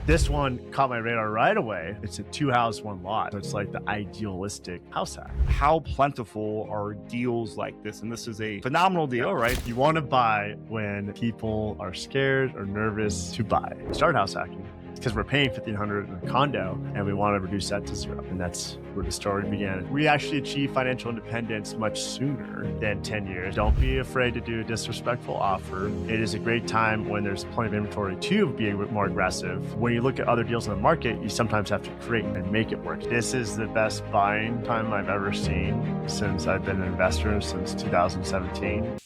This one caught my radar right away. It's a 2-house, 1 lot. So it's like the idealistic house hack. How plentiful are deals like this? And this is a phenomenal deal, right? You want to buy when people are scared or nervous to buy. Start house hacking because we're paying $1,500 in a condo and we want to reduce that to 0. And that's where the story began. We actually achieved financial independence much sooner than 10 years. Don't be afraid to do a disrespectful offer. It is a great time when there's plenty of inventory to be more aggressive. When you look at other deals in the market, you sometimes have to create and make it work. This is the best buying time I've ever seen since I've been an investor since 2017.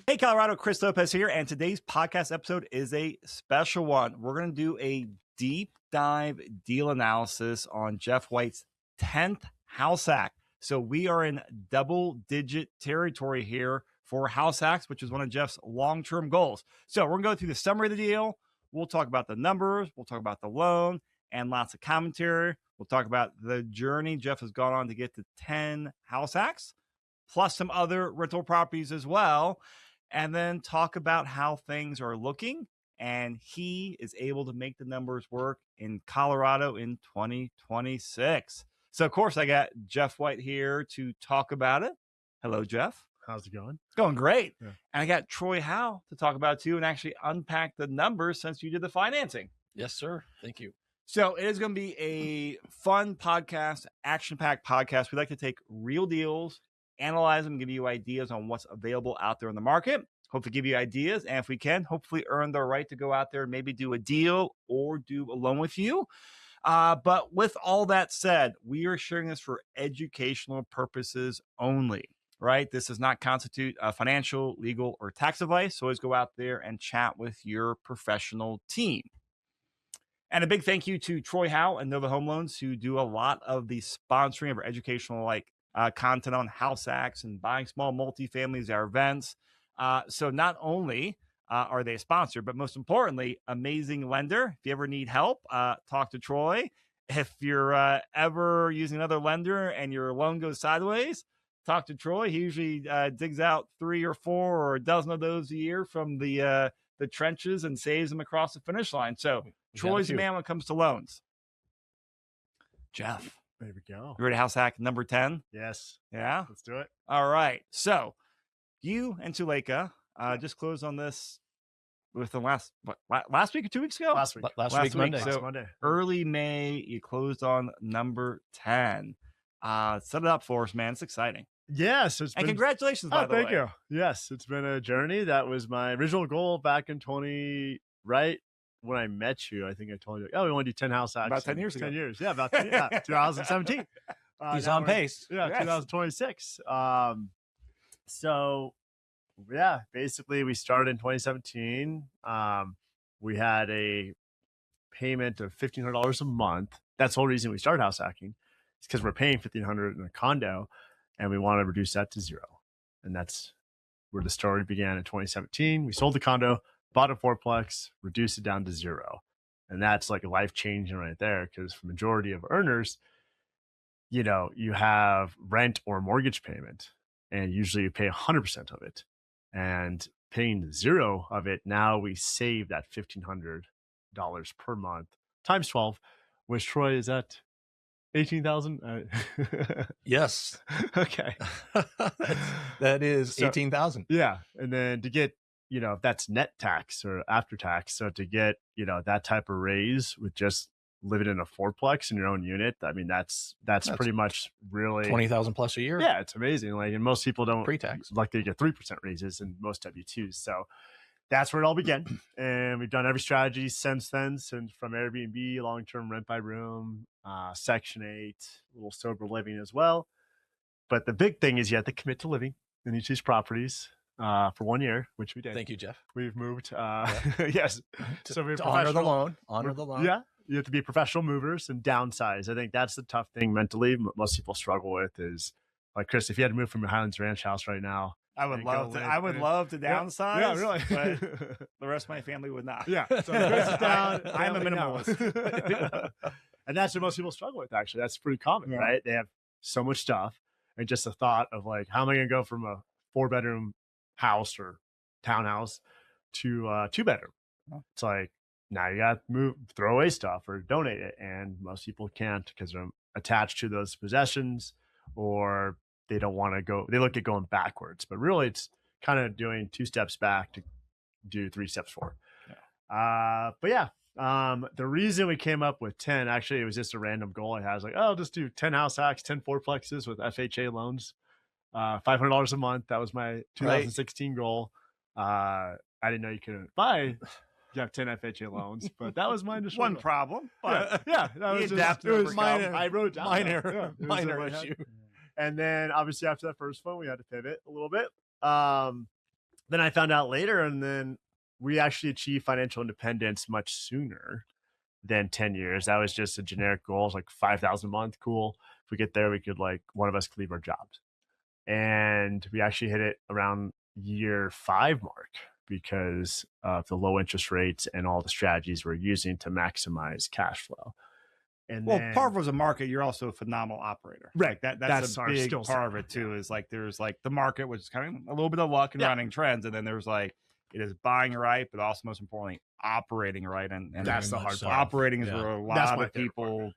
Hey, Colorado, Chris Lopez here, and today's podcast episode is a special one. We're going to do a deep dive deal analysis on Jeff White's 10th house hack. So we are in double-digit territory here for house hacks, which is one of Jeff's long-term goals. So we're going to go through the summary of the deal. We'll talk about the numbers. We'll talk about the loan and lots of commentary. We'll talk about the journey Jeff has gone on to get to 10 house hacks, plus some other rental properties as well. And then talk about how things are looking. And he is able to make the numbers work in Colorado in 2026. So, of course, I got Jeff White here to talk about it. Hello, Jeff. How's it going? It's going great. Yeah. And I got Troy Howell to talk about it too and actually unpack the numbers since you did the financing. Yes, sir. Thank you. So it is going to be a fun podcast, action-packed podcast. We like to take real deals, analyze them, give you ideas on what's available out there in the market. Hopefully give you ideas. And if we can, hopefully earn the right to go out there and maybe do a deal or do a loan with you. But with all that said, we are sharing this for educational purposes only, right? This does not constitute financial, legal, or tax advice. So always go out there and chat with your professional team. And a big thank you to Troy Howell and Nova Home Loans, who do a lot of the sponsoring of our educational content on house hacks and buying small multifamilies, our events. So not only are they a sponsor, but most importantly, amazing lender. If you ever need help, talk to Troy. If you're ever using another lender and your loan goes sideways, talk to Troy. He usually digs out 3 or 4 or a dozen of those a year from the trenches and saves them across the finish line. So Troy's the man when it comes to loans. Jeff. There we go. You ready to house hack number 10? Yes. Yeah? Let's do it. All right. So you and Suleyka just closed on this within last week or 2 weeks ago? Last week. Last week, Monday. So Monday. early May, you closed on number 10. Set it up for us, man. It's exciting. Yes. And congratulations, by the way. Thank you. Yes. It's been a journey. That was my original goal back in right when I met you. I think I told you, we want to do 10 house hacks. About 10 years ago. 10 years. Yeah. About 2017. He's on pace. Yeah. Yes. 2026. So yeah, basically we started in 2017. We had a payment of $1,500 a month. That's the whole reason we started house hacking. It's because we're paying $1,500 in a condo and we want to reduce that to 0. And that's where the story began in 2017. We sold the condo, bought a fourplex, reduced it down to 0. And that's like a life changing right there, because for majority of earners, you have rent or mortgage payment, and usually you pay 100% of it. And paying 0 of it, now we save that $1,500 per month times 12, which, Troy, is at 18,000. Yes. Okay. that is 18,000. Yeah. And then to get, that's net tax or after tax. So to get, that type of raise with just living in a fourplex in your own unit, I mean, that's pretty much really 20,000 plus a year. Yeah, it's amazing. And most people don't pre-tax, like they get 3% raises in most W-2s. So that's where it all began. And we've done every strategy since then, from Airbnb, long-term rent by room, Section 8, a little sober living as well. But the big thing is you have to commit to living in each of these properties for 1 year, which we did. Thank you, Jeff. We've moved. Yes. So we're honor the loan. Yeah. You have to be professional movers and downsize. I think that's the tough thing mentally. Most people struggle with is, like, Chris, if you had to move from your Highlands Ranch house right now, I would love to downsize. Yeah, really. But the rest of my family would not. Yeah. So Chris is down. I'm a minimalist. And that's what most people struggle with, actually. That's pretty common, right? They have so much stuff. And just the thought of, like, how am I going to go from a 4-bedroom house or townhouse to a 2-bedroom? It's like, now you got to throw away stuff or donate it. And most people can't because they're attached to those possessions, or they don't want to go, they look at going backwards, but really it's kind of doing 2 steps back to do 3 steps forward. But yeah, the reason we came up with 10, actually, it was just a random goal I had. I was like, oh, I'll just do 10 house hacks, 10 fourplexes with FHA loans, $500 a month. That was my 2016 goal. I didn't know you could buy. You have 10 FHA loans, but that was my initial One goal. problem, but yeah, that was just, it was minor. I wrote down Minor issue. And then obviously after that first one, we had to pivot a little bit. Then I found out later, and then we actually achieved financial independence much sooner than 10 years. That was just a generic goal. It's like 5,000 a month. Cool. If we get there, we could one of us could leave our jobs. And we actually hit it around year 5 mark because of the low interest rates and all the strategies we're using to maximize cash flow. And then, part of it was a market. You're also a phenomenal operator, right? That's a big part of it too. Is there's the market, which is kind of a little bit of luck and running trends, and then there's it is buying right, but also most importantly operating right, and that's the hard part. Operating is where a lot of people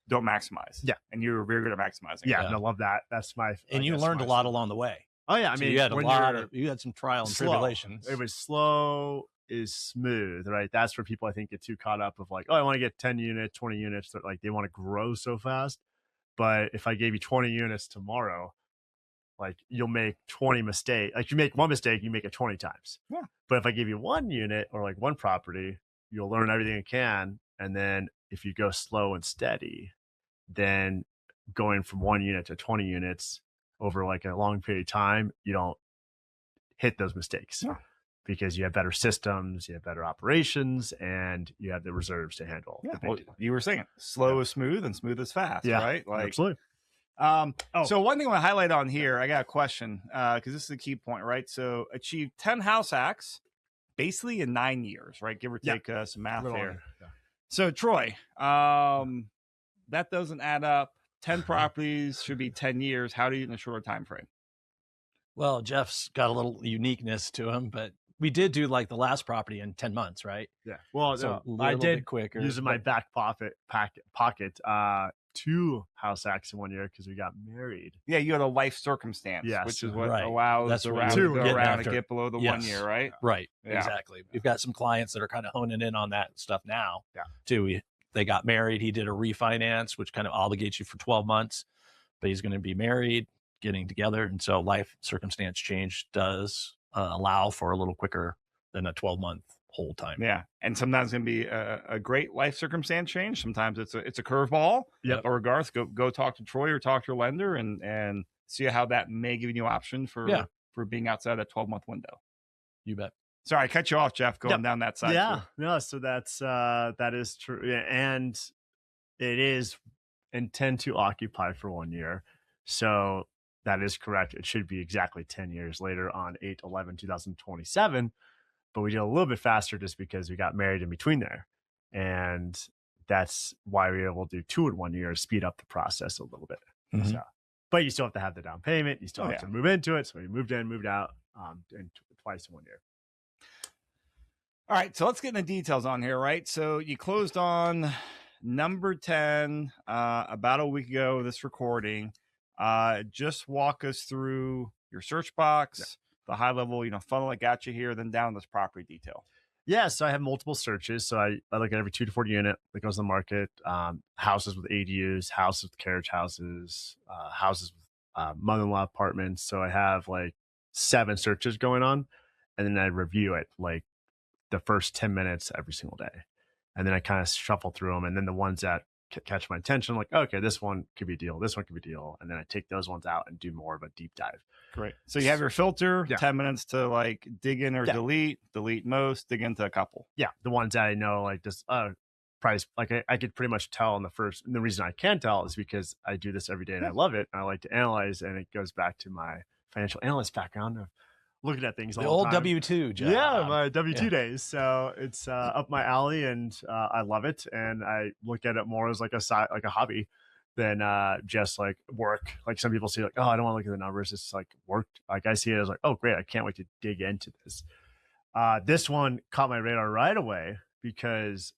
don't maximize. Yeah, and you're very good at maximizing. Yeah, and I love that. That's my. And you learned a lot along the way. Oh yeah, I mean, you had some trial and tribulations. It was slow is smooth, right? That's where people I think get too caught up of oh, I want to get 10 units, 20 units. That they want to grow so fast. But if I gave you 20 units tomorrow, you'll make 20 mistakes. You make one mistake, you make it 20 times. Yeah. But if I give you 1 unit or one property, you'll learn everything you can. And then if you go slow and steady, then going from 1 unit to 20 units over a long period of time, you don't hit those mistakes. Yeah. Because you have better systems, you have better operations, and you have the reserves to handle. Yeah, well, you were saying slow is smooth and smooth is fast, right? Absolutely. So one thing I want to highlight on here, I got a question because this is a key point, right? So achieve 10 house hacks basically in 9 years, right? Give or take some math there. Yeah. So Troy, that doesn't add up. 10 properties should be 10 years. How do you in a shorter time frame? Well, Jeff's got a little uniqueness to him, but we did do the last property in 10 months, right? Yeah. Well, so I did quicker using my back pocket 2 house hacks in 1 year because we got married. Yeah, you had a life circumstance, which is what allows the round to go around and get below the 1 year, right? Right. Yeah. Exactly. We've got some clients that are kind of honing in on that stuff now. Yeah. Too. They got married. He did a refinance, which kind of obligates you for 12 months, but he's going to be married, getting together. And so life circumstance change does allow for a little quicker than a 12-month hold time. Yeah. And sometimes it's going to be a great life circumstance change. Sometimes it's a curveball. Yep. Or Garth, go talk to Troy or talk to your lender and see how that may give you an option for being outside that 12-month window. You bet. Sorry, I cut you off, Jeff, going down that side. Yeah. No, so that is true. Yeah, and it is intend to occupy for 1 year. So that is correct. It should be exactly 10 years later on 8/11/2027. But we did a little bit faster just because we got married in between there. And that's why we were able to do 2 in 1 year, speed up the process a little bit. Mm-hmm. So, but you still have to have the down payment. You still have to move into it. So we moved in, moved out, and twice in 1 year. All right. So let's get into details on here, right? So you closed on number 10 about a week ago of this recording. Just walk us through your search box, the high level, funnel that got you here, then down this property detail. Yeah, so I have multiple searches. So I look at every 2 to 4 unit that goes on the market, houses with ADUs, houses with carriage houses, houses with mother-in-law apartments. So I have 7 searches going on, and then I review it the first 10 minutes every single day. And then I kind of shuffle through them. And then the ones that catch my attention, okay, this one could be a deal. This one could be a deal. And then I take those ones out and do more of a deep dive. Great. So you have your filter, 10 minutes to dig in or delete most, dig into a couple. Yeah. The ones that I know, just price, I could pretty much tell in the first, and the reason I can tell is because I do this every day and I love it. I like to analyze, and it goes back to my financial analyst background of looking at things. The old W-2 job. Yeah, my W-2 days. So it's up my alley, and I love it. And I look at it more as a hobby than just work. Some people say oh, I don't want to look at the numbers. It's work. I see it as oh, great. I can't wait to dig into this. This one caught my radar right away because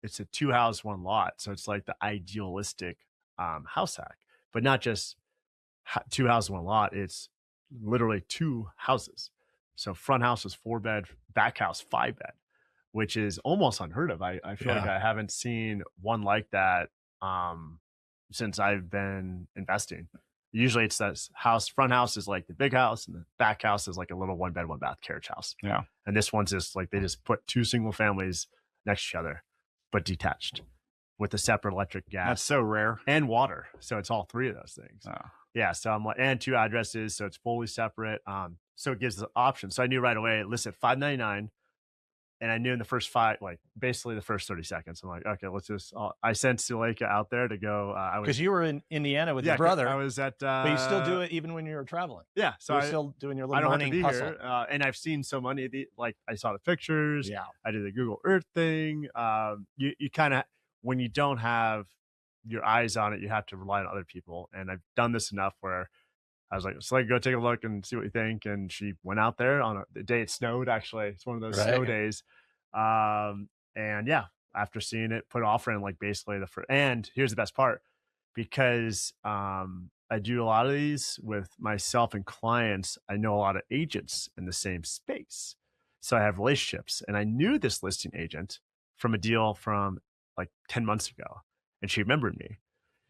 it's a 2-house, 1 lot. So it's like the idealistic house hack, but not just 2 houses, 1 lot. It's literally 2 houses. So front house is 4-bed, back house 5-bed, which is almost unheard of. I feel like I haven't seen one like that since I've been investing. Usually it's this house, front house is like the big house, and the back house is like a little 1-bed, 1-bath carriage house. Yeah. And this one's just like they just put 2 single families next to each other, but detached with a separate electric, gas. That's so rare. And water. So it's all 3 of those things. Oh. Yeah. So I'm like, and 2 addresses. So it's fully separate. So it gives the option. So I knew right away it listed $599. And I knew in the first 5, like basically the first 30 seconds, I'm like, okay, let's just, I sent Suleyka out there to go. Because you were in Indiana with your brother. I was at, but you still do it even when you were traveling. Yeah. So you're still doing your little I don't morning have to be hustle. here. And I've seen so many of the, like I saw the pictures. Yeah. I did the Google Earth thing. You kind of, when you don't have your eyes on it, you have to rely on other people. And I've done this enough where I was like, so go take a look and see what you think. And she went out there on the day it snowed. Actually, it's one of those snow days. And yeah, after seeing it, put an offer in like basically the first. And here's the best part, because I do a lot of these with myself and clients. I know a lot of agents in the same space, so I have relationships. And I knew this listing agent from a deal from like 10 months ago, and she remembered me.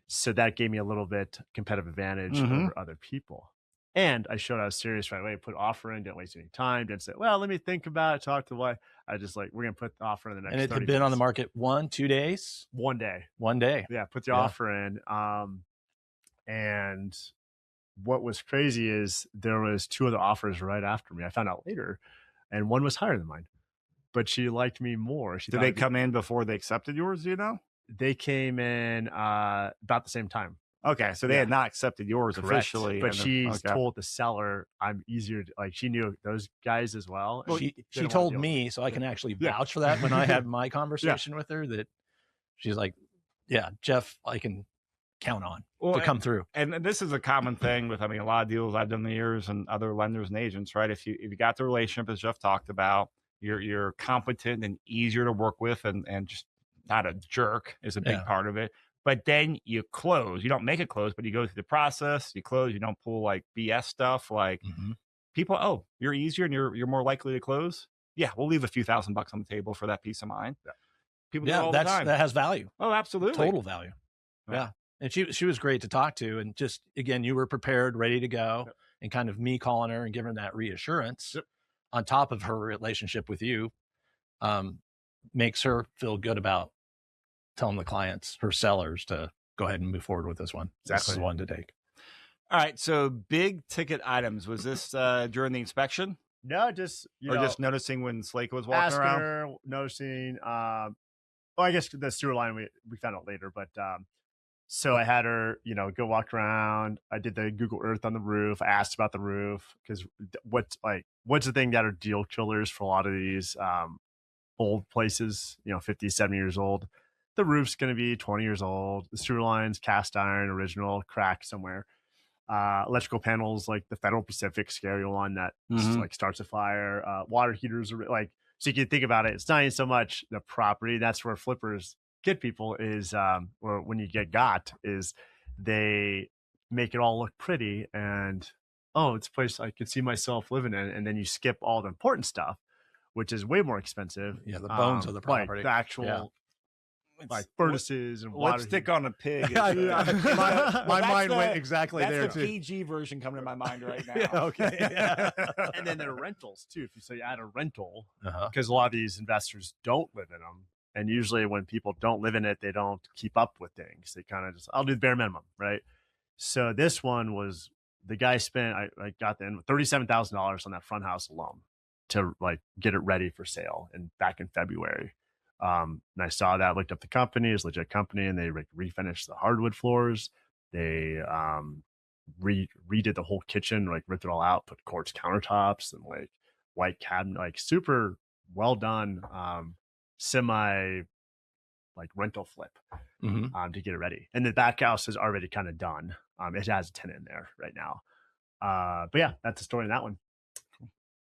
So that gave me a little bit competitive advantage over other people. And I showed I was serious right away, put offer in, didn't waste any time, didn't say, well, let me think about it, talk to the wife. I just like, we're going to put the offer in the next 30 And it had been on the market 1-2 days? 1 day. 1 day. Yeah, put the offer in. And what was crazy is there was 2 other offers right after me. I found out later, and one was higher than mine, but she liked me more. Did they come in before they accepted yours? Do you know? They came in about the same time. Okay, so they had not accepted yours officially, but she told the seller I'm easier to, like, she knew those guys as well. Well, she told me, so I can actually vouch for that when I had my conversation with her, that she's like, yeah, Jeff, I can count on to come through. And this is a common thing with, I mean, a lot of deals I've done in the years and other lenders and agents, right? If you got the relationship, as Jeff talked about, you're competent and easier to work with, and just not a jerk is a big part of it. But then you close. You don't make it close, but you go through the process. You close. You don't pull like BS stuff. Like people, oh, you're easier and you're more likely to close. Yeah, we'll leave a few $1,000 on the table for that peace of mind. Yeah. People do all the time. That has value. Oh, absolutely, total value. Yeah, and she was great to talk to, and just again, you were prepared, ready to go, and kind of me calling her and giving her that reassurance on top of her relationship with you, makes her feel good about telling the clients, her sellers, to go ahead and move forward with this one. Exactly. This is one to take. All right. So big ticket items. Was this during the inspection? No, just, just noticing when Suleyka was walking around? Her, noticing, I guess the sewer line we found out later, but so I had her, go walk around. I did the Google Earth on the roof. I asked about the roof, because what's the thing that are deal killers for a lot of these old places, 50, 70 years old. The roof's going to be 20 years old. The sewer line's cast iron, original, cracked somewhere. Electrical panels, like the Federal Pacific scary one that like starts a fire. Water heaters are like, so you can think about it. It's not even so much the property. That's where flippers get people is, or when you get got, is they make it all look pretty and, oh, it's a place I could see myself living in. And then you skip all the important stuff, which is way more expensive. Yeah, the bones of the property. Like the actual like furnaces and water. Let's stick on a pig. My mind went exactly there that's too. the PG version coming to my mind right now. Okay. And then there are rentals too. If you say you add a rental, because a lot of these investors don't live in them. And usually when people don't live in it, they don't keep up with things. They kind of just, I'll do the bare minimum, right? So this one was, the guy spent, I got the $37,000 on that front house alone to like get it ready for sale, and back in February. And I saw that, looked up the company, it's a legit company, and they refinished the hardwood floors. They redid the whole kitchen, like ripped it all out, put quartz countertops and like white cabinet, like super well done, semi like rental flip to get it ready. And the back house is already kind of done. It has a tenant in there right now. But yeah, that's the story in that one.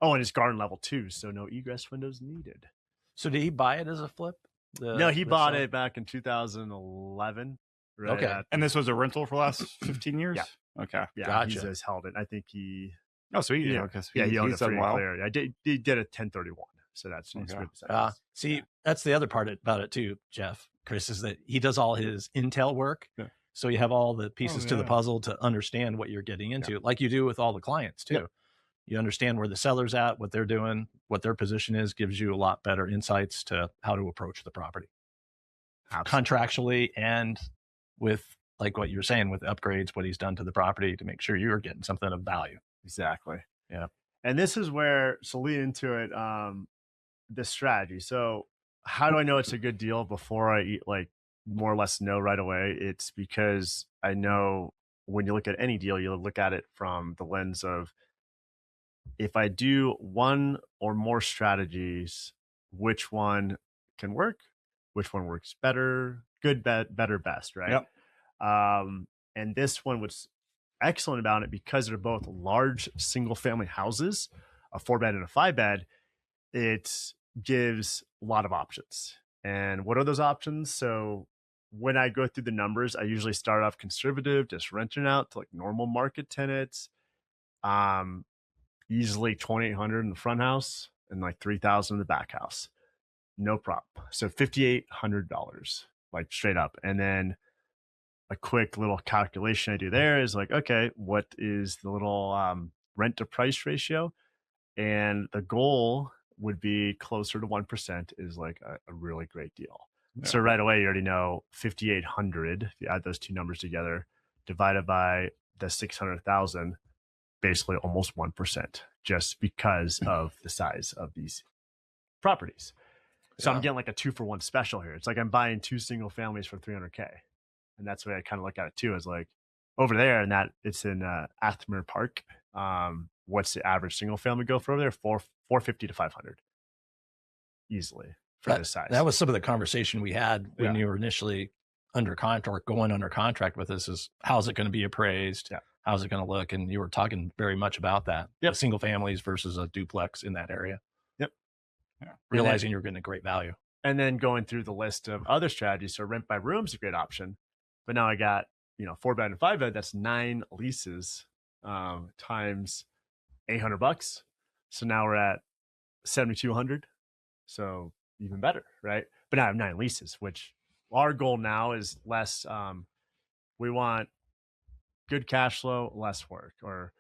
Oh, and it's garden level too, so no egress windows needed. So did he buy it as a flip? No, he bought it back in 2011. Right. Okay. And this was a rental for the last 15 years? Yeah. Okay. Yeah, Gotcha. he's just held it. I think he. Oh, sweet. Yeah, Okay. So he owned it he's done free and well. clear. He did a 1031. So that's Okay. good. See, that's the other part about it too, Jeff, Chris, is that he does all his intel work. Yeah. So you have all the pieces to the puzzle to understand what you're getting into, like you do with all the clients too. Yep. You understand where the seller's at, what they're doing, what their position is, gives you a lot better insights to how to approach the property. Contractually and with, like what you're saying, with upgrades, what he's done to the property to make sure you're getting something of value. Exactly. Yeah. And this is where, so lead into it, the strategy. So how do I know it's a good deal before I more or less know right away? It's because I know when you look at any deal, you look at it from the lens of, if I do one or more strategies, which one can work, which one works better, good, better, best, right? Yep. And this one was excellent about it because they're both large single family houses, a 4-bed and a 5-bed. It gives a lot of options. And what are those options? So when I go through the numbers, I usually start off conservative, just renting out to like normal market tenants. Easily 2,800 in the front house and like 3,000 in the back house. No problem. So $5,800, like straight up. And then a quick little calculation I do there is like, okay, what is the little rent to price ratio? And the goal would be closer to 1% is like a really great deal. Yeah. So right away, you already know 5,800, if you add those two numbers together, divided by the 600,000, basically almost 1%, just because of the size of these properties. So I'm getting like a 2-for-1 special here. It's like I'm buying 2 single families for $300K. And that's the way I kind of look at it too, is like over there, and that it's in Athmer Park. What's the average single family go for over there? 450 to 500 easily for this size. That was some of the conversation we had when you were initially under contract, going under contract with us, is how's it going to be appraised? Yeah. How's it going to look? And you were talking very much about that. Yep. Single families versus a duplex in that area. Yep. Yeah. Realizing you're getting a great value. And then going through the list of other strategies. So rent by room is a great option. But now I got, 4-bed and 5-bed, that's 9 leases times $800. So now we're at 7,200. So even better, right? But now I have 9 leases, which our goal now is less. We want good cash flow, less work, or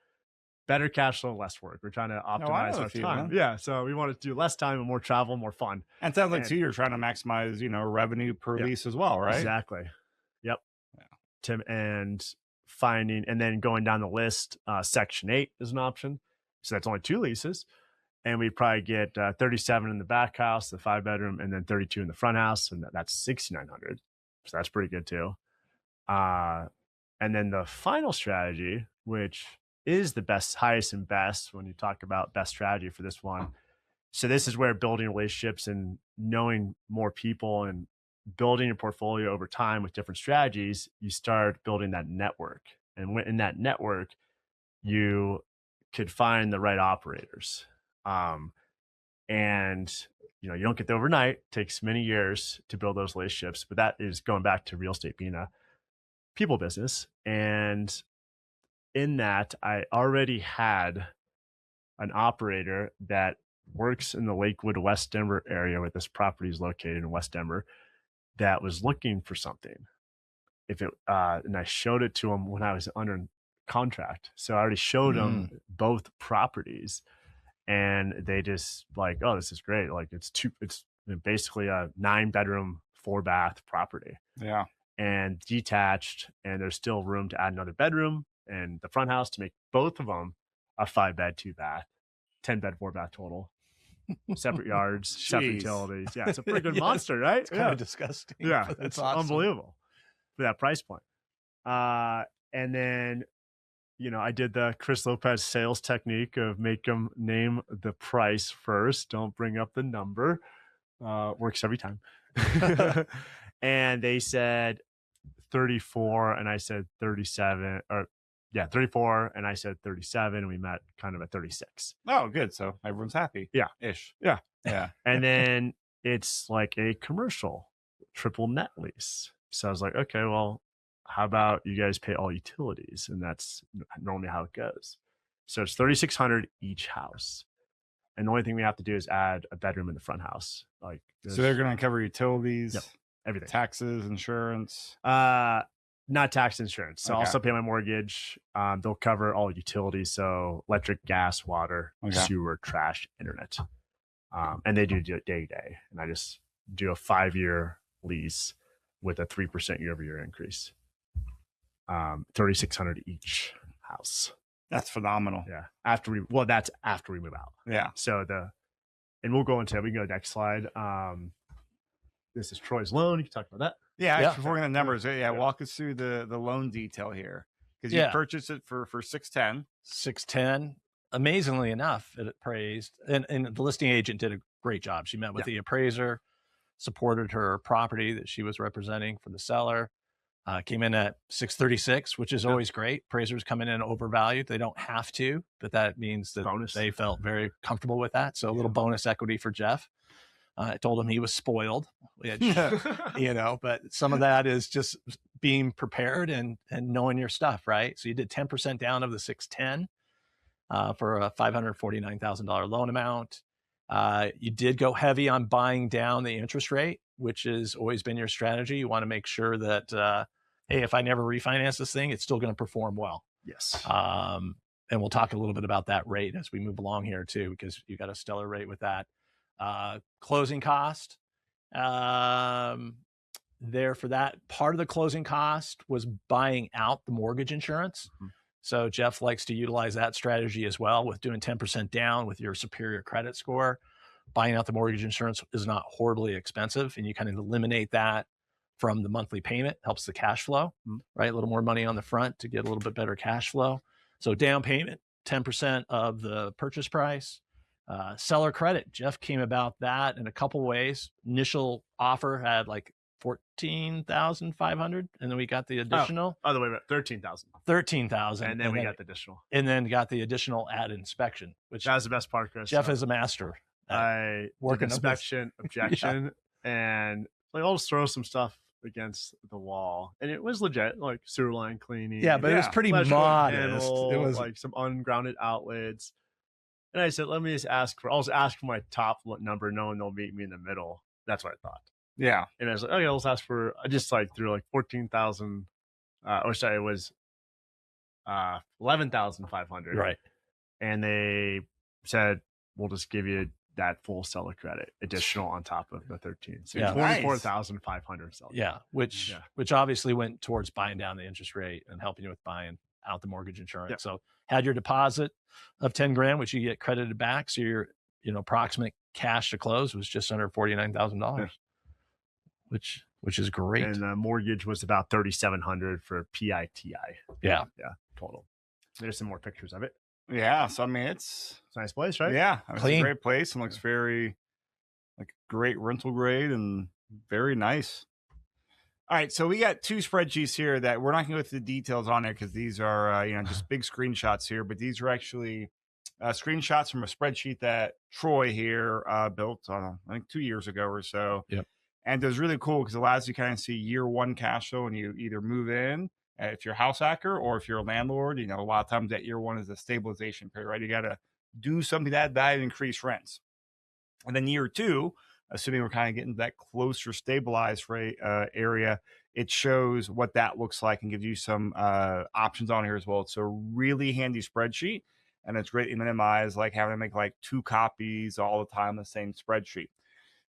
better cash flow, less work. We're trying to optimize our time. Man. Yeah. So we want to do less time and more travel, more fun. And it sounds like too, you're trying to maximize, revenue per lease as well, right? Exactly. Yep. Yeah. Tim, and finding, and then going down the list, Section 8 is an option. So that's only 2 leases. And we probably get 37 in the back house, the 5-bedroom, and then 32 in the front house. And that's 6,900. So that's pretty good too. And then the final strategy, which is the best, highest and best when you talk about best strategy for this one. So this is where building relationships and knowing more people and building your portfolio over time with different strategies, you start building that network. And in that network, you could find the right operators. And you don't get there overnight. It takes many years to build those relationships, but that is going back to real estate being a people business. And in that, I already had an operator that works in the Lakewood, West Denver area where this property is located in West Denver, that was looking for something. And I showed it to him when I was under contract. So I already showed him both properties, and they just like, oh, this is great. Like it's basically a 9-bedroom, 4-bath property. Yeah. And detached, and there's still room to add another bedroom and the front house to make both of them a 5-bed, 2-bath, 10-bed, 4-bath total. Separate yards, separate utilities. Yeah, it's a pretty good monster, right? It's kind of disgusting. Yeah, it's awesome. Unbelievable for that price point. And then, I did the Chris Lopez sales technique of make them name the price first. Don't bring up the number. Works every time. And they said 34, and I said 37, 34, and I said 37, and we met kind of at 36. Oh, good. So everyone's happy. Yeah. Ish. Yeah. Yeah. And then it's like a commercial triple net lease. So I was like, okay, well, how about you guys pay all utilities? And that's normally how it goes. So it's $3,600 each house. And the only thing we have to do is add a bedroom in the front house. Like, So they're going to cover utilities, Yep, everything. taxes, insurance. Not tax insurance. So I'll still pay my mortgage. They'll cover all utilities. So electric, gas, water, sewer, trash, internet. And they do it day to day. And I just do a 5-year lease with a 3% year-over-year increase. $3,600 each house. That's phenomenal. Yeah. That's after we move out. Yeah. So and we'll go into it. We can go next slide. This is Troy's loan. You can talk about that. Yeah. Before we get the numbers, walk us through the loan detail here, because you purchased it for $610. $610. Amazingly enough, it appraised, and the listing agent did a great job. She met with the appraiser, supported her property that she was representing for the seller. Came in at $636, which is always great. Appraisers come in overvalued. They don't have to, but that means that they felt very comfortable with that. So a little bonus equity for Jeff. I told him he was spoiled, which, but some of that is just being prepared and knowing your stuff, right? So you did 10% down of the $610 for a $549,000 loan amount. You did go heavy on buying down the interest rate, which has always been your strategy. You want to make sure that, hey, if I never refinance this thing, it's still going to perform well. Yes. And we'll talk a little bit about that rate as we move along here too, because you got a stellar rate with that. Closing cost there for that. Part of the closing cost was buying out the mortgage insurance. Mm-hmm. So Jeff likes to utilize that strategy as well with doing 10% down with your superior credit score. Buying out the mortgage insurance is not horribly expensive, and you kind of eliminate that from the monthly payment. Helps the cash flow, right? A little more money on the front to get a little bit better cash flow. So down payment, 10% of the purchase price. Seller credit, Jeff came about that in a couple ways. Initial offer had like $14,500, and then we got the additional. Oh, the way around, $13,000. $13,000, and then we got the additional. And then got the additional at inspection, which that was the best part, Chris. Jeff is a master. I work inspection, objection, and like I'll just throw some stuff against the wall, and it was legit, like sewer line cleaning. Yeah, but it was pretty modest. Panel, it was like some ungrounded outlets. And I said, I'll just ask for my top number, knowing they'll meet me in the middle. That's what I thought. Yeah. And I was like, okay, let's ask for, I just like threw like 14,000, it was 11,500. Right. And they said, we'll just give you that full seller credit additional on top of the 13. So 24,500 seller. Yeah. Which obviously went towards buying down the interest rate and helping you with buying out the mortgage insurance. Yeah. So had your deposit of 10 grand, which you get credited back. So your, approximate cash to close was just under $49,000, which is great. And the mortgage was about 3,700 for PITI. Yeah. Yeah. Total. There's some more pictures of it. Yeah. So, I mean, it's a nice place, right? Yeah. It's a great place and looks very like great rental grade and very nice. All right, so we got two spreadsheets here that we're not going to go through the details on it because these are, just big screenshots here. But these are actually screenshots from a spreadsheet that Troy here built, I think 2 years ago or so. Yep. And it was really cool because it allows you to kind of see year one cash flow, and you either move in if you're a house hacker or if you're a landlord. A lot of times that year one is a stabilization period, right? You got to do something to add value, increase rents. And then year two, assuming we're kind of getting that closer stabilized rate area, it shows what that looks like and gives you some options on here as well. It's a really handy spreadsheet, and it's great to minimize like having to make like 2 copies all the time, the same spreadsheet.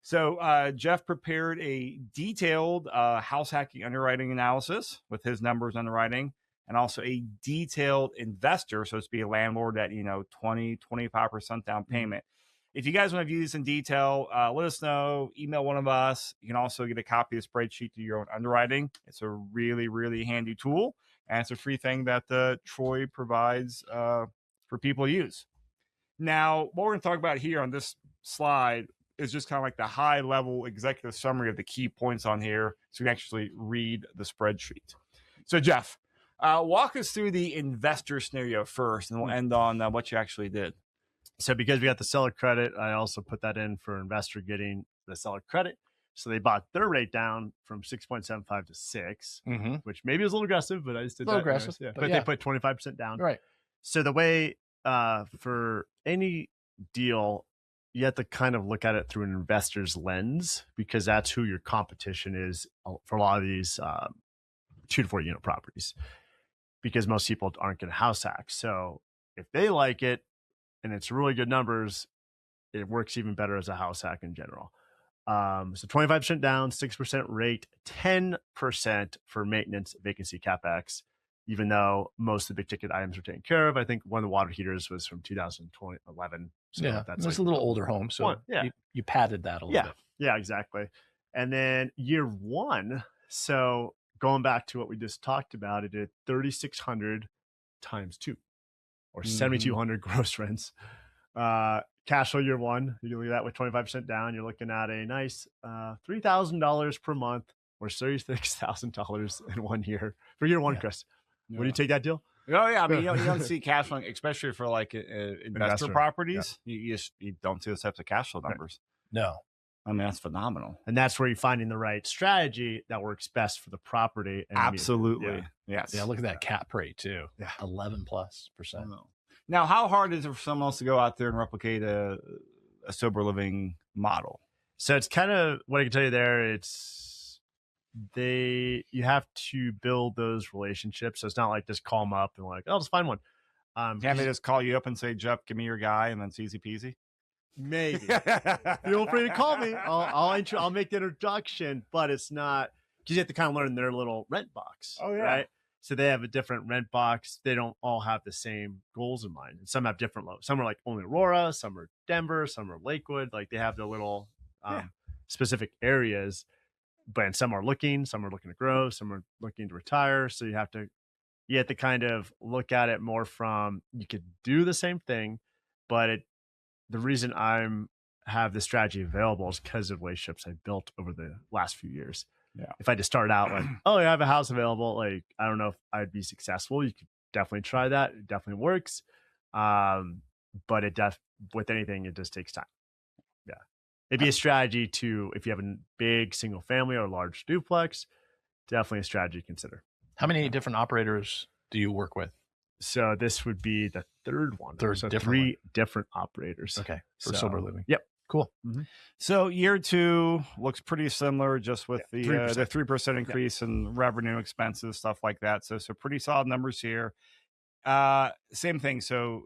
So Jeff prepared a detailed house hacking underwriting analysis with his numbers underwriting, and also a detailed investor, so to be a landlord at 20, 25% down payment. If you guys want to view this in detail, let us know. Email one of us. You can also get a copy of the spreadsheet to your own underwriting. It's a really, really handy tool, and it's a free thing that Troy provides for people to use. Now, what we're going to talk about here on this slide is just kind of like the high-level executive summary of the key points on here, so you can actually read the spreadsheet. So, Jeff, walk us through the investor scenario first, and we'll end on what you actually did. So because we got the seller credit, I also put that in for investor getting the seller credit. So they bought their rate down from 6.75 to 6, which maybe was a little aggressive, but I just did that. Aggressive, but they put 25% down. Right. So the way for any deal, you have to kind of look at it through an investor's lens, because that's who your competition is for a lot of these 2 to 4 unit properties, because most people aren't going to house hack. So if they like it and it's really good numbers, it works even better as a house hack in general. So 25% down, 6% rate, 10% for maintenance, vacancy, CapEx, even though most of the big ticket items are taken care of. I think one of the water heaters was from 2011. So yeah, that's it's a little older home. So you padded that a little bit. Yeah, exactly. And then year 1, so going back to what we just talked about, it did 3,600 times 2, or 7,200 gross rents. Cash flow year 1, you look at that with 25% down, you're looking at a nice $3,000 per month, or $36,000 in 1 year for year 1, Chris. Yeah. Would you take that deal? Oh yeah, I mean, you don't see cash flow, especially for like investor properties. Yeah. You don't see those types of cash flow numbers. No, I mean, that's phenomenal. And that's where you're finding the right strategy that works best for the property. And absolutely, yes. Yeah, look at that cap rate too. Yeah, 11+%. Now, how hard is it for someone else to go out there and replicate a sober living model? So it's kind of what I can tell you there. You have to build those relationships. So it's not like just call them up and like, I'll just find one. Can't they just call you up and say, Jeff, give me your guy, and then it's easy peasy? Maybe. Feel free to call me. I'll make the introduction, but it's not, because you have to kind of learn their little rent box. Oh yeah. Right. So they have a different rent box. They don't all have the same goals in mind. And some have different lows. Some are like only Aurora, some are Denver, some are Lakewood. Like they have their little specific areas, but some are looking to grow, some are looking to retire. So you have to kind of look at it more from, you could do the same thing, but the reason have this strategy available is because of relationships I built over the last few years. Yeah. If I just started out like, oh, I have a house available, like, I don't know if I'd be successful. You could definitely try that. It definitely works. But with anything, it just takes time. Yeah. It'd be a strategy if you have a big single family or large duplex, definitely a strategy to consider. How many different operators do you work with? So this would be the third one. So 3 different operators. Okay. For sober living. Yep. Cool. So year 2 looks pretty similar, just with the 3% increase in revenue, expenses, stuff like that. So pretty solid numbers here. Same thing. So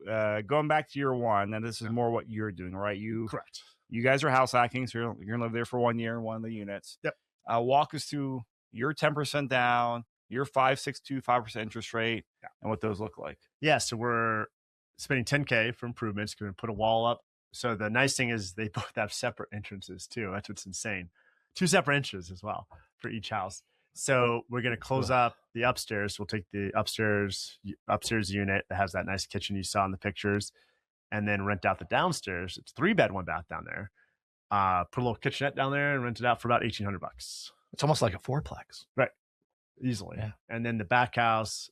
going back to year 1, and this is more what you're doing, right? Correct. You guys are house hacking, so you're gonna live there for 1 year in one of the units. Yep. Walk us through your 10% down, your 5.625% interest rate, and what those look like. Yeah. So we're spending $10K for improvements. Going to put a wall up. So the nice thing is they both have separate entrances too. That's what's insane. 2 separate entrances as well for each house. So we're going to close up the upstairs. We'll take the upstairs unit that has that nice kitchen you saw in the pictures, and then rent out the downstairs. It's 3-bed, 1-bath down there. Put a little kitchenette down there and rent it out for about $1,800. It's almost like a fourplex. Right. Easily. Yeah. And then the back house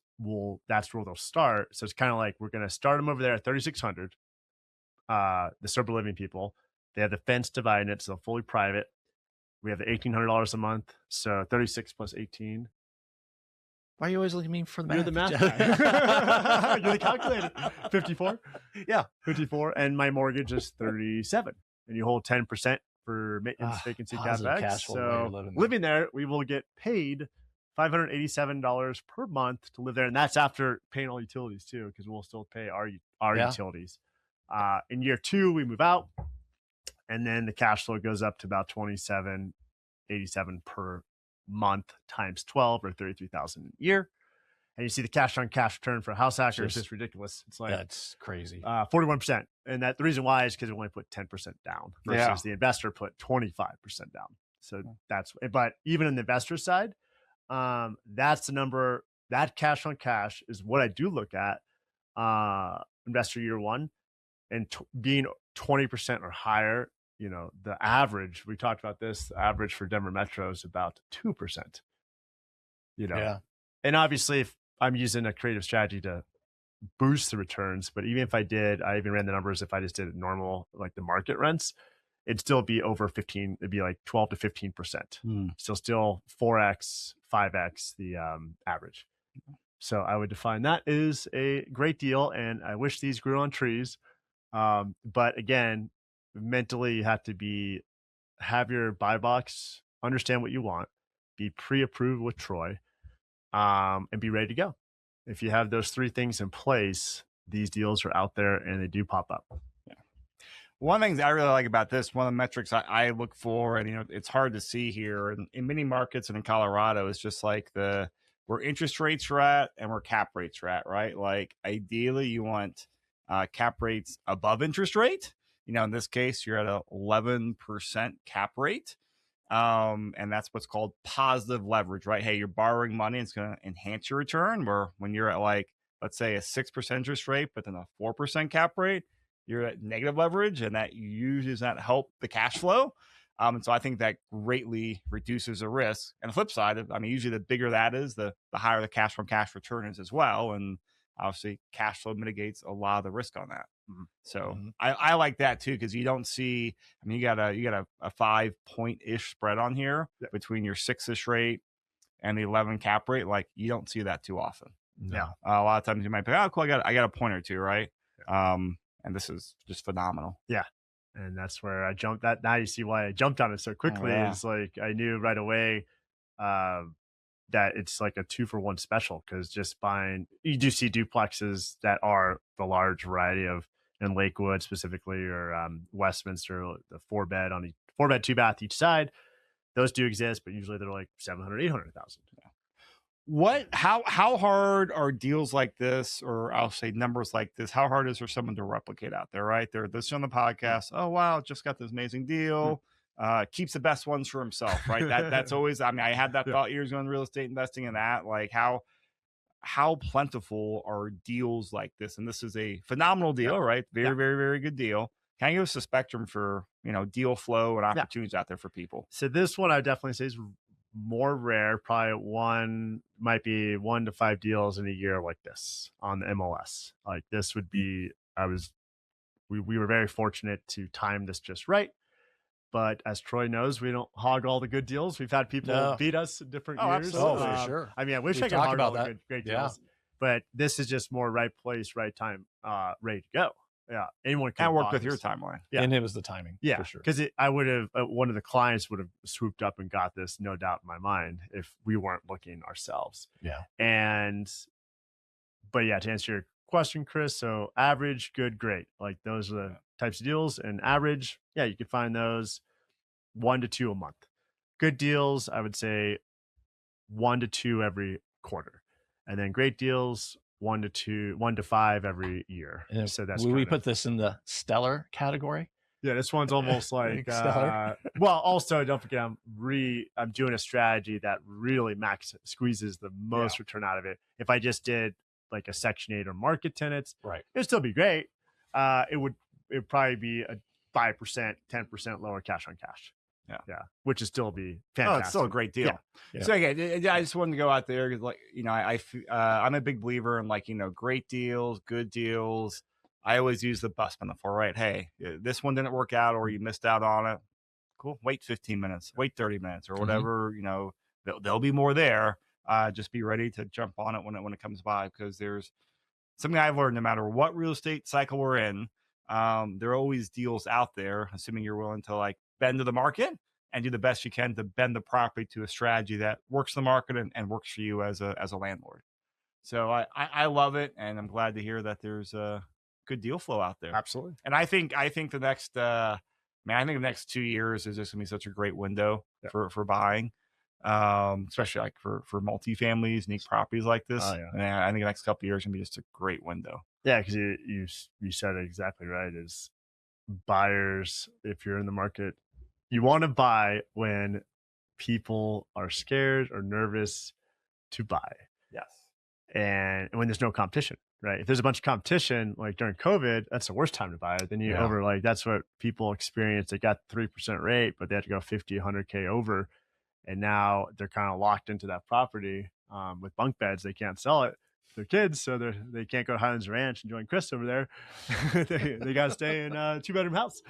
that's where they'll start. So it's kind of like, we're going to start them over there at 3,600. The sober living people, they have the fence dividing it, so fully private. We have the $1,800 a month, so 36 plus 18. Why are you always looking at me for the math? You're the math guy. You're the calculator. 54. Yeah, 54, and my mortgage is 37, and you hold 10% for maintenance, vacancy, CapEx. So living there, we will get paid $587 per month to live there, and that's after paying all utilities too, because we'll still pay our utilities. In year 2, we move out, and then the cash flow goes up to about $27.87 per month times 12, or $33,000 a year. And you see the cash on cash return for a house hacker is just ridiculous. It's like, that's crazy. 41%. And the reason why is because we only put 10% down versus the investor put 25% down. So but even in the investor side, that's the number. That cash on cash is what I do look at investor year 1, and being 20% or higher. The average, we talked about this, the average for Denver Metro is about 2%. And obviously, if I'm using a creative strategy to boost the returns, but even if I even ran the numbers, if I just did it normal, like the market rents, it'd still be over 15. It'd be like 12 to 15%. Still 4x, 5x the average. So I would define that as a great deal, and I wish these grew on trees. But again, mentally you have to have your buy box, understand what you want, be pre-approved with Troy, and be ready to go. If you have those 3 things in place, these deals are out there and they do pop up. Yeah. One of the things I really like about this, one of the metrics I look for, and it's hard to see here in many markets and in Colorado, is just like where interest rates are at and where cap rates are at, right? Like ideally you want cap rates above interest rate. In this case, you're at a 11% cap rate. And that's what's called positive leverage, right? Hey, you're borrowing money, it's going to enhance your return. Where when you're at like, let's say a 6% interest rate, but then a 4% cap rate, you're at negative leverage, and that usually does not help the cash flow. And so I think that greatly reduces the risk. And the flip side, usually the bigger that is, the higher the cash from cash return is as well. And obviously cash flow mitigates a lot of the risk on that. So I like that too, because you don't see, you got a 5-point-ish spread on here between your 6-ish rate and the 11 cap rate. Like you don't see that too often. Yeah. A lot of times you might be, oh, cool, I got a point or two, right? And this is just phenomenal. Yeah. And that's where I jumped that. Now you see why I jumped on it so quickly. It's like I knew right away that it's like a 2-for-1 special, because just buying, you do see duplexes that are the large variety of in Lakewood specifically, or Westminster, the 4-bed on the 4-bed 2-bath each side. Those do exist, but usually they're like 700,000, 800,000. How hard are deals like this, or I'll say numbers like this, how hard is for someone to replicate out there, right? They're listening on the podcast. Oh, wow, just got this amazing deal. Keeps the best ones for himself, right? That's always, I had that thought years ago in real estate investing, and that, like how plentiful are deals like this? And this is a phenomenal deal, right? Very, very, very good deal. Can you give us a spectrum for, deal flow and opportunities out there for people? So this one I would definitely say is more rare. Probably might be 1 to 5 deals in a year like this on the MLS. Like this would be, we were very fortunate to time this just right. But as Troy knows, we don't hog all the good deals. We've had people beat us in different years. Absolutely. For sure. I wish I could hog all the great deals. But this is just more right place, right time, ready to go. Yeah, anyone can work with your timeline. Yeah, and it was the timing. Yeah, for sure. Because I would have one of the clients would have swooped up and got this, no doubt in my mind, if we weren't looking ourselves. Yeah, but yeah, to answer your question, Chris, so average, good, great. Like those are the types of deals. And average, you could find those 1 to 2 a month. Good deals, I would say 1 to 2 every quarter, and then great deals 1 to 5 every year. And so that's we put this in the stellar category. Yeah, this one's almost like well, also don't forget I'm doing a strategy that really squeezes the most return out of it. If I just did like a Section 8 or market tenants, right, it'd still be great. It would probably be a 5%, 10% lower cash on cash. Yeah, which would still be fantastic. Oh, it's still a great deal. Yeah. So again, I just wanted to go out there because, like, I'm a big believer in, like, great deals, good deals. I always use the bus metaphor, right? Hey, this one didn't work out, or you missed out on it. Cool. Wait 15 minutes, wait 30 minutes, or whatever. There'll be more there. Just be ready to jump on it when it comes by, because there's something I've learned. No matter what real estate cycle we're in, there are always deals out there, assuming you're willing to, like, bend to the market and do the best you can to bend the property to a strategy that works the market and works for you as a landlord. So I love it, and I'm glad to hear that there's a good deal flow out there. Absolutely. And I think the next I think the next 2 years is just gonna be such a great window for buying, especially like for multifamilies, unique properties like this. And I think the next couple of years is gonna be just a great window. Yeah, because you said it exactly right. Is buyers, if you're in the market, you want to buy when people are scared or nervous to buy. Yes. And when there's no competition, right? If there's a bunch of competition, like during COVID, that's the worst time to buy it. Then that's what people experience. They got 3% rate, but they have to go 50, 100K over. And now they're kind of locked into that property with bunk beds. They can't sell it. Their kids, so they can't go to Highlands Ranch and join Chris over there. they got to stay in a 2-bedroom house.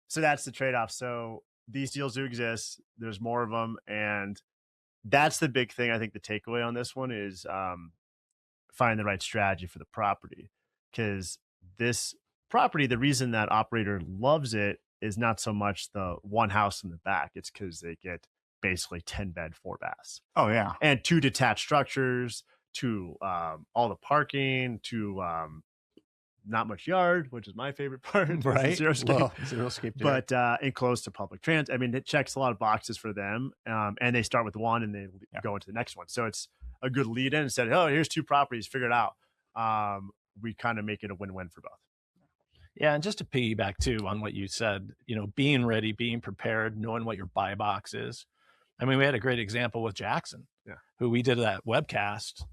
So that's the trade-off. So these deals do exist. There's more of them. And that's the big thing. I think the takeaway on this one is find the right strategy for the property, because this property, the reason that operator loves it is not so much the one house in the back. It's because they get basically 10 bed, 4 baths. Oh yeah. And 2 detached structures, to all the parking, to not much yard, which is my favorite part. Right. Zero-scape. Zero-scape. But enclosed to public transit. I mean, it checks a lot of boxes for them. And they start with one and they go into the next one. So it's a good lead in. Instead of, oh, here's 2 properties, figure it out. We kind of make it a win-win for both. Yeah, and just to piggyback too on what you said, being ready, being prepared, knowing what your buy box is. I mean, we had a great example with Jackson, who we did that webcast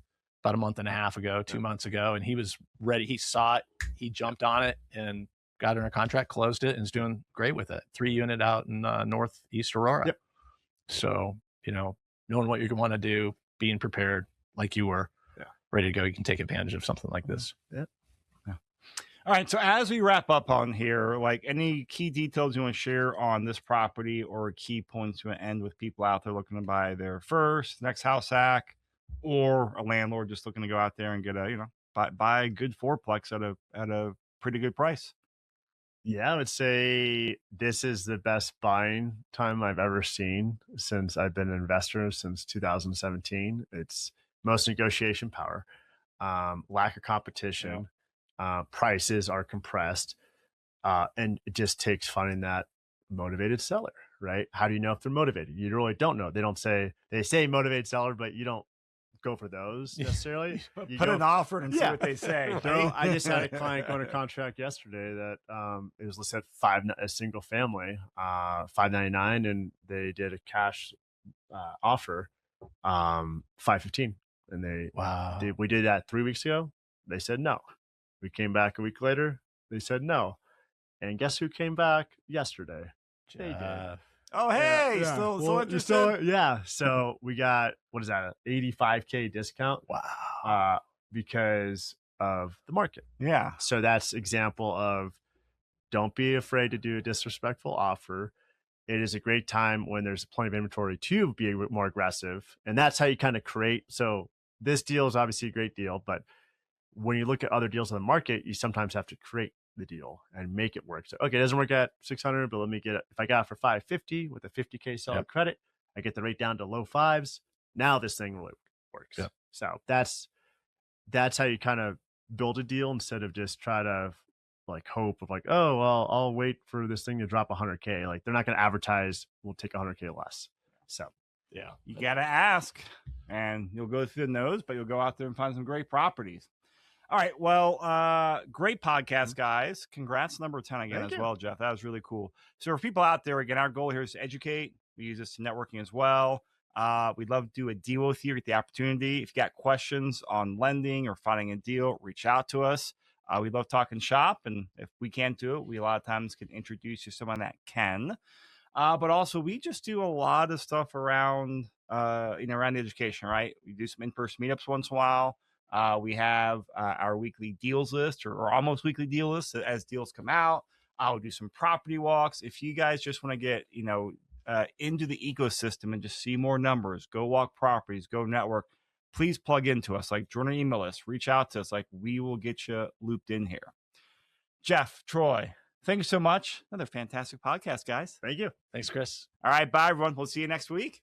about a month and a half ago, 2 months ago, and he was ready. He saw it, he jumped on it, and got under contract, closed it, and is doing great with it. 3-unit out in Northeast Aurora. Yep. So, knowing what you want to do, being prepared, like you were, ready to go, you can take advantage of something like this. Yeah. All right. So as we wrap up on here, like any key details you want to share on this property, or key points to end with people out there looking to buy their first, next house hack, or a landlord just looking to go out there and get a, buy a good fourplex at a pretty good price? Yeah, I would say this is the best buying time I've ever seen since I've been an investor, since 2017. It's most negotiation power, lack of competition. Prices are compressed, and it just takes finding that motivated seller, right? How do you know if they're motivated? You really don't know. They say motivated seller, but you don't go for those necessarily. You Put an offer and see what they say. So I just had a client go under contract yesterday that it was listed at a single family, $599, and they did a cash offer, $515, and we did that 3 weeks ago. They said no. We came back a week later. They said no. And guess who came back yesterday? They did. Oh, hey, still interested? Yeah. So we got, what is that, an $85K discount? Wow. Because of the market. Yeah. So that's example of, don't be afraid to do a disrespectful offer. It is a great time when there's plenty of inventory to be more aggressive. And that's how you kind of create. So this deal is obviously a great deal, but when you look at other deals on the market, you sometimes have to create the deal and make it work. So, okay, it doesn't work at 600, but let me get it. If I got it for 550 with a 50K seller credit, I get the rate down to low 5s. Now this thing really works. Yep. So that's how you kind of build a deal, instead of just try to hope of oh, well, I'll wait for this thing to drop 100K. Like, they're not going to advertise, we'll take 100K less. So yeah, you got to ask, and you'll go through the nose, but you'll go out there and find some great properties. All right. Well, great podcast, guys. Congrats, number 10 again. Thank you. Well, Jeff. That was really cool. So for people out there, again, our goal here is to educate. We use this to networking as well. We'd love to do a deal with you, get the opportunity. If you got questions on lending or finding a deal, reach out to us. We love talking shop, and if we can't do it, we a lot of times can introduce you to someone that can. But also, we just do a lot of stuff around, around education, right? We do some in-person meetups once in a while. We have our weekly deals list, or almost weekly deal list as deals come out. I'll do some property walks. If you guys just want to get, into the ecosystem and just see more numbers, go walk properties, go network, please plug into us. Join our email list, reach out to us. We will get you looped in here. Jeff, Troy, thank you so much. Another fantastic podcast, guys. Thank you. Thanks, Chris. All right. Bye, everyone. We'll see you next week.